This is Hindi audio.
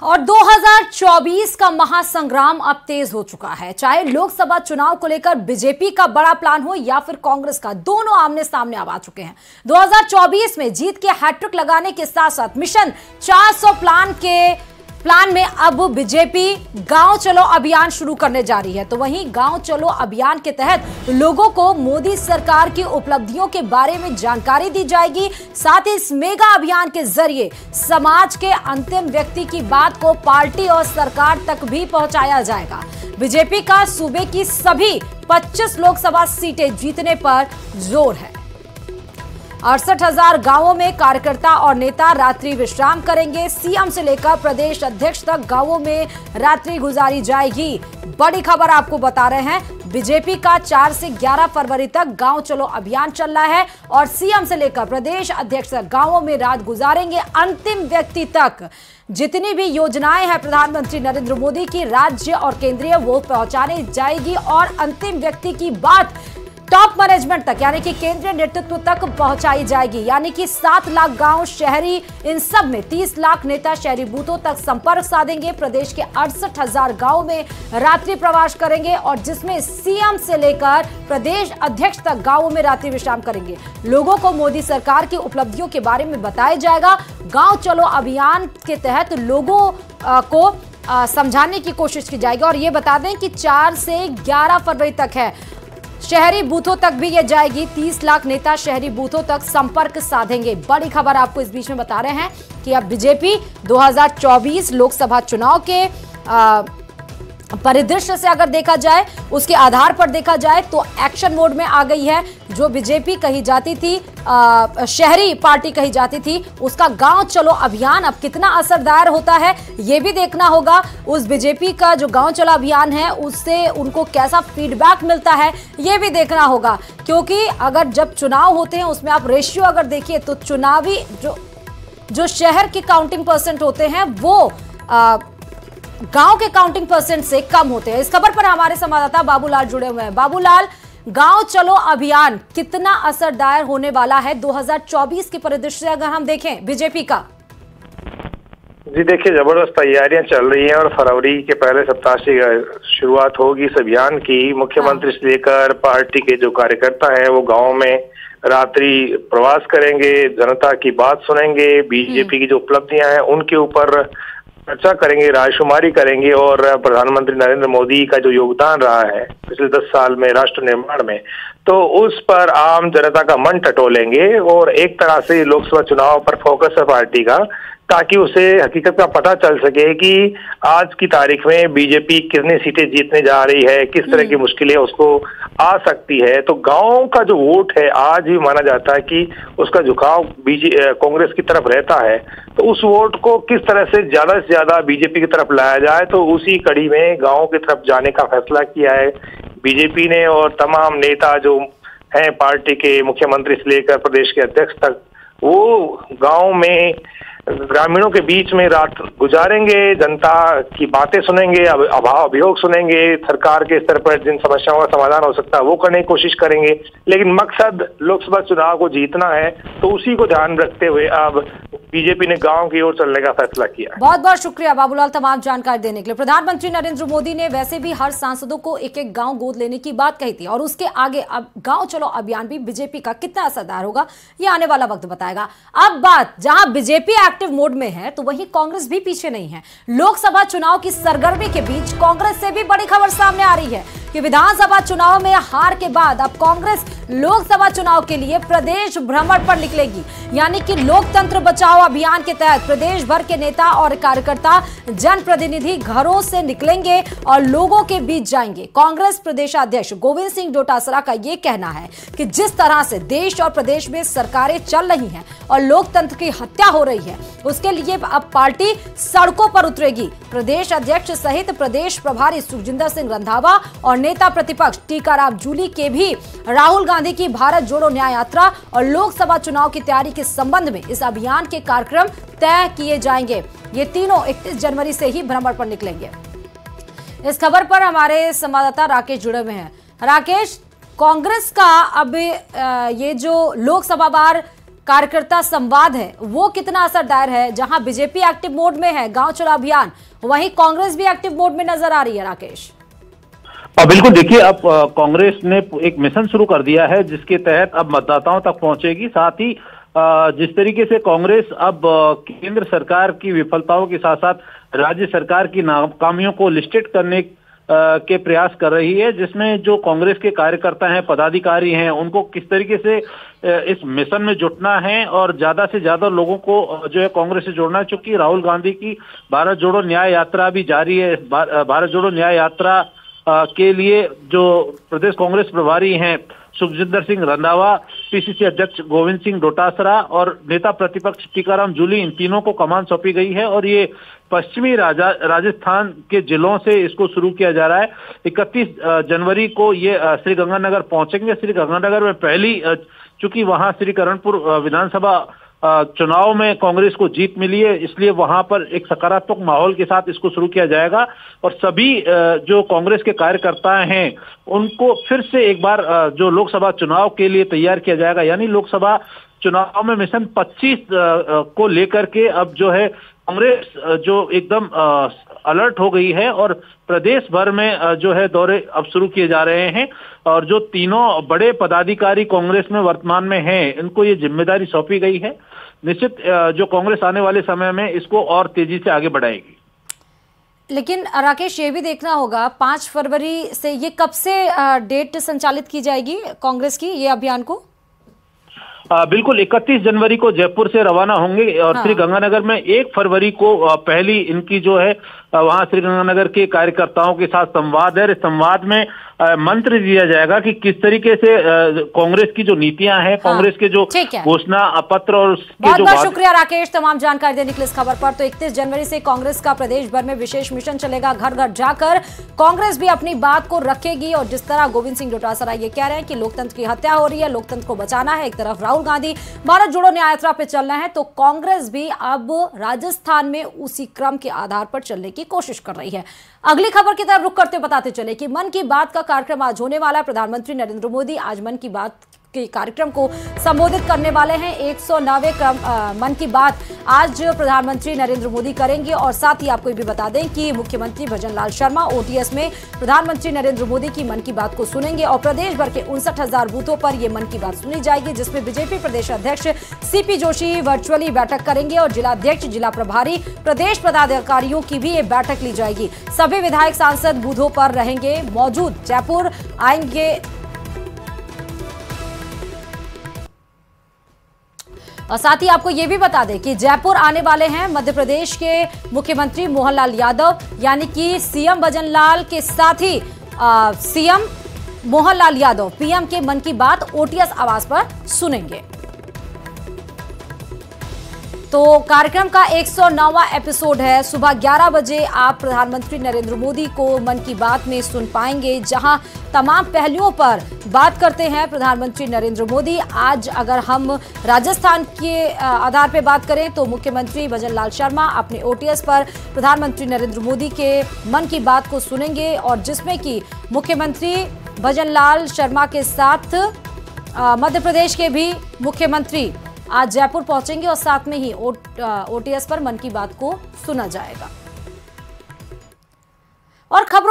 और 2024 का महासंग्राम अब तेज हो चुका है। चाहे लोकसभा चुनाव को लेकर बीजेपी का बड़ा प्लान हो या फिर कांग्रेस का, दोनों आमने सामने अब आ चुके हैं। 2024 में जीत के हैट्रिक लगाने के साथ साथ मिशन 400 प्लान में अब बीजेपी गांव चलो अभियान शुरू करने जा रही है। तो वहीं गांव चलो अभियान के तहत लोगों को मोदी सरकार की उपलब्धियों के बारे में जानकारी दी जाएगी। साथ ही इस मेगा अभियान के जरिए समाज के अंतिम व्यक्ति की बात को पार्टी और सरकार तक भी पहुंचाया जाएगा। बीजेपी का सूबे की सभी 25 लोकसभा सीटें जीतने पर जोर है। 68,000 गांवों में कार्यकर्ता और नेता रात्रि विश्राम करेंगे। सीएम से लेकर प्रदेश अध्यक्ष तक गांवों में रात्रि गुजारी जाएगी। बड़ी खबर आपको बता रहे हैं, बीजेपी का 4 से 11 फरवरी तक गांव चलो अभियान चल रहा है और सीएम से लेकर प्रदेश अध्यक्ष तक गांवों में रात गुजारेंगे। अंतिम व्यक्ति तक जितनी भी योजनाएं हैं प्रधानमंत्री नरेंद्र मोदी की राज्य और केंद्रीय, वो पहुंचाने जाएगी और अंतिम व्यक्ति की बात टॉप मैनेजमेंट तक यानी कि केंद्रीय नेतृत्व तक पहुंचाई जाएगी। यानी कि 7 लाख गांव, शहरी, इन सब में 30 लाख नेता शहरी बूथों तक संपर्क साधेंगे। प्रदेश के 68,000 गांव में रात्रि प्रवास करेंगे और जिसमें सीएम से लेकर प्रदेश अध्यक्ष तक गांवों में रात्रि विश्राम करेंगे। लोगों को मोदी सरकार की उपलब्धियों के बारे में बताया जाएगा। गांव चलो अभियान के तहत लोगों को समझाने की कोशिश की जाएगी। और ये बता दें कि 4 से 11 फरवरी तक है। शहरी बूथों तक भी ये जाएगी। 30 लाख नेता शहरी बूथों तक संपर्क साधेंगे। बड़ी खबर आपको इस बीच में बता रहे हैं कि अब बीजेपी 2024 लोकसभा चुनाव के परिदृश्य से अगर देखा जाए, उसके आधार पर देखा जाए तो एक्शन मोड में आ गई है। जो बीजेपी कही जाती थी, शहरी पार्टी कही जाती थी, उसका गांव चलो अभियान अब कितना असरदार होता है ये भी देखना होगा। उस बीजेपी का जो गांव चलो अभियान है उससे उनको कैसा फीडबैक मिलता है ये भी देखना होगा। क्योंकि अगर जब चुनाव होते हैं उसमें आप रेशियो अगर देखिए तो चुनावी जो शहर के काउंटिंग परसेंट होते हैं वो गांव के काउंटिंग परसेंट से कम होते हैं। इस खबर पर हमारे संवाददाता बाबूलाल जुड़े हुए हैं। बाबूलाल, गांव चलो अभियान कितना असरदार होने वाला है 2024 के परिदृश्य से अगर हम देखें बीजेपी का? जी देखिए, जबरदस्त तैयारियां चल रही हैं और फरवरी के पहले सप्ताह से शुरुआत होगी इस अभियान की। मुख्यमंत्री से लेकर पार्टी के जो कार्यकर्ता हैं वो गाँव में रात्रि प्रवास करेंगे, जनता की बात सुनेंगे, बीजेपी की जो उपलब्धियां हैं उनके ऊपर चर्चा करेंगे, रायशुमारी करेंगे और प्रधानमंत्री नरेंद्र मोदी का जो योगदान रहा है पिछले 10 साल में राष्ट्र निर्माण में, तो उस पर आम जनता का मन टटोलेंगे। और एक तरह से लोकसभा चुनाव पर फोकस है पार्टी का, ताकि उसे हकीकत का पता चल सके कि आज की तारीख में बीजेपी कितनी सीटें जीतने जा रही है, किस तरह की मुश्किलें उसको आ सकती है। तो गांव का जो वोट है आज भी माना जाता है कि उसका झुकाव कांग्रेस की तरफ रहता है। तो उस वोट को किस तरह से ज्यादा बीजेपी की तरफ लाया जाए, तो उसी कड़ी में गाँव की तरफ जाने का फैसला किया है बीजेपी ने। और तमाम नेता जो हैं पार्टी के, मुख्यमंत्री से लेकर प्रदेश के अध्यक्ष तक, वो गाँव में ग्रामीणों के बीच में रात गुजारेंगे, जनता की बातें सुनेंगे, अभाव अभियोग सुनेंगे, सरकार के स्तर पर जिन समस्याओं का समाधान हो सकता है वो करने की कोशिश करेंगे। लेकिन मकसद लोकसभा चुनाव को जीतना है, तो उसी को ध्यान रखते हुए अब बीजेपी ने गांव की ओर चलने का फैसला किया। बहुत बहुत शुक्रिया बाबूलाल तमाम जानकारी देने के लिए। प्रधानमंत्री नरेंद्र मोदी ने वैसे भी हर सांसदों को एक एक गांव गोद लेने की बात कही थी और उसके आगे अब गांव चलो अभियान भी बीजेपी का कितना असरदार होगा ये आने वाला वक्त बताएगा। अब बात जहां बीजेपी एक्टिव मोड में है तो वहीं कांग्रेस भी पीछे नहीं है। लोकसभा चुनाव की सरगर्मी के बीच कांग्रेस से भी बड़ी खबर सामने आ रही है कि विधानसभा चुनाव में हार के बाद अब कांग्रेस लोकसभा चुनाव के लिए प्रदेश भ्रमण पर निकलेगी। यानी कि लोकतंत्र बचाओ अभियान के तहत प्रदेश भर के नेता और कार्यकर्ता, जनप्रतिनिधि घरों से निकलेंगे और लोगों के बीच जाएंगे। कांग्रेस प्रदेशाध्यक्ष गोविंद सिंह डोटासरा का यह कहना है कि जिस तरह से देश और प्रदेश में सरकारें चल रही हैं और लोकतंत्र की हत्या हो रही है, उसके लिए अब पार्टी सड़कों पर उतरेगी। प्रदेश अध्यक्ष सहित प्रदेश प्रभारी सुखजिंदर सिंह रंधावा और नेता प्रतिपक्ष टीकाराम जूली के भी राहुल गांधी की भारत जोड़ो न्याय यात्रा और लोकसभा चुनाव की तैयारी के संबंध में इस अभियान के कार्यक्रम तय किए जाएंगे। ये तीनों 31 जनवरी से ही भ्रमण पर निकलेंगे। इस खबर पर हमारे संवाददाता राकेश जुड़े हुए हैं। राकेश, कांग्रेस का अब ये जो लोकसभा वार कार्यकर्ता संवाद है वो कितना असरदार है? जहां बीजेपी एक्टिव मोड में है गांव चुनाव अभियान, वहीं कांग्रेस भी एक्टिव मोड में नजर आ रही है। राकेश, बिल्कुल, देखिए अब कांग्रेस ने एक मिशन शुरू कर दिया है जिसके तहत अब मतदाताओं तक पहुंचेगी। साथ ही जिस तरीके से कांग्रेस अब केंद्र सरकार की विफलताओं के साथ साथ राज्य सरकार की नाकामियों को लिस्टेड करने के प्रयास कर रही है, जिसमें जो कांग्रेस के कार्यकर्ता हैं, पदाधिकारी हैं, उनको किस तरीके से इस मिशन में जुटना है और ज्यादा से ज्यादा लोगों को जो है कांग्रेस से जोड़ना है। चूंकि राहुल गांधी की भारत जोड़ो न्याय यात्रा भी जारी है। भारत जोड़ो न्याय यात्रा के लिए जो प्रदेश कांग्रेस प्रभारी हैं सुखजिंदर सिंह रंधावा, पीसीसी अध्यक्ष गोविंद सिंह डोटासरा और नेता प्रतिपक्ष टीकाराम जूली, इन तीनों को कमान सौंपी गई है और ये पश्चिमी राजस्थान के जिलों से इसको शुरू किया जा रहा है। 31 जनवरी को ये श्री गंगानगर पहुंचेंगे। श्री गंगानगर में पहली, चूंकि वहां श्री करणपुर विधानसभा चुनाव में कांग्रेस को जीत मिली है, इसलिए वहां पर एक सकारात्मक माहौल के साथ इसको शुरू किया जाएगा और सभी जो कांग्रेस के कार्यकर्ता हैं उनको फिर से एक बार जो लोकसभा चुनाव के लिए तैयार किया जाएगा। यानी लोकसभा चुनाव में मिशन 25 को लेकर के अब जो है कांग्रेस जो एकदम अलर्ट हो गई है और प्रदेश भर में जो है दौरे अब शुरू किए जा रहे हैं और जो तीनों बड़े पदाधिकारी कांग्रेस में वर्तमान में हैं, इनको ये जिम्मेदारी सौंपी गई है। निश्चित जो कांग्रेस आने वाले समय में इसको और तेजी से आगे बढ़ाएगी। लेकिन राकेश, ये भी देखना होगा 5 फरवरी से ये कब से डेट संचालित की जाएगी कांग्रेस की ये अभियान को? बिल्कुल 31 जनवरी को जयपुर से रवाना होंगे और श्री गंगानगर में 1 फरवरी को पहली इनकी जो है वहां श्री गंगानगर के कार्यकर्ताओं के साथ संवाद है। इस संवाद में मंत्र दिया जाएगा कि किस तरीके से कांग्रेस की जो नीतियां हैं, कांग्रेस के जो घोषणा पत्र और बहुत बहुत शुक्रिया राकेश तमाम जानकारी देने के लिए इस खबर पर। तो 31 जनवरी से कांग्रेस का प्रदेश भर में विशेष मिशन चलेगा। घर घर जाकर कांग्रेस भी अपनी बात को रखेगी और जिस तरह गोविंद सिंह डोटासरा ये कह रहे हैं कि लोकतंत्र की हत्या हो रही है, लोकतंत्र को बचाना है, एक तरफ राहुल गांधी भारत जोड़ो न्याय यात्रा पे चलना है, तो कांग्रेस भी अब राजस्थान में उसी क्रम के आधार पर चलने की कोशिश कर रही है। अगली खबर की तरफ रुख करते बताते चले कि मन की बात का कार्यक्रम आज होने वाला है। प्रधानमंत्री नरेंद्र मोदी आज मन की बात के कार्यक्रम को संबोधित करने वाले हैं। 109वें मन की बात आज प्रधानमंत्री नरेंद्र मोदी करेंगे और साथ ही आपको ये भी बता दें कि मुख्यमंत्री भजन लाल शर्मा ओटीएस में प्रधानमंत्री नरेंद्र मोदी की मन की बात को सुनेंगे और प्रदेश भर के 59,000 बूथों पर यह मन की बात सुनी जाएगी, जिसमें बीजेपी प्रदेश अध्यक्ष सीपी जोशी वर्चुअली बैठक करेंगे और जिलाध्यक्ष, जिला प्रभारी, प्रदेश पदाधिकारियों की भी ये बैठक ली जाएगी। सभी विधायक सांसद बूथों पर रहेंगे मौजूद। जयपुर आएंगे और साथ ही आपको यह भी बता दें कि जयपुर आने वाले हैं मध्य प्रदेश के मुख्यमंत्री मोहनलाल यादव, यानी कि सीएम भजन लाल के साथ ही सीएम मोहनलाल यादव पीएम के मन की बात ओटीएस आवास पर सुनेंगे। तो कार्यक्रम का 109वां एपिसोड है। सुबह 11 बजे आप प्रधानमंत्री नरेंद्र मोदी को मन की बात में सुन पाएंगे, जहां तमाम पहलुओं पर बात करते हैं प्रधानमंत्री नरेंद्र मोदी। आज अगर हम राजस्थान के आधार पर बात करें तो मुख्यमंत्री भजन लाल शर्मा अपने ओटीएस पर प्रधानमंत्री नरेंद्र मोदी के मन की बात को सुनेंगे और जिसमें कि मुख्यमंत्री भजन लाल शर्मा के साथ मध्य प्रदेश के भी मुख्यमंत्री आज जयपुर पहुंचेंगे और साथ में ही ओटीएस पर मन की बात को सुना जाएगा। और खबरों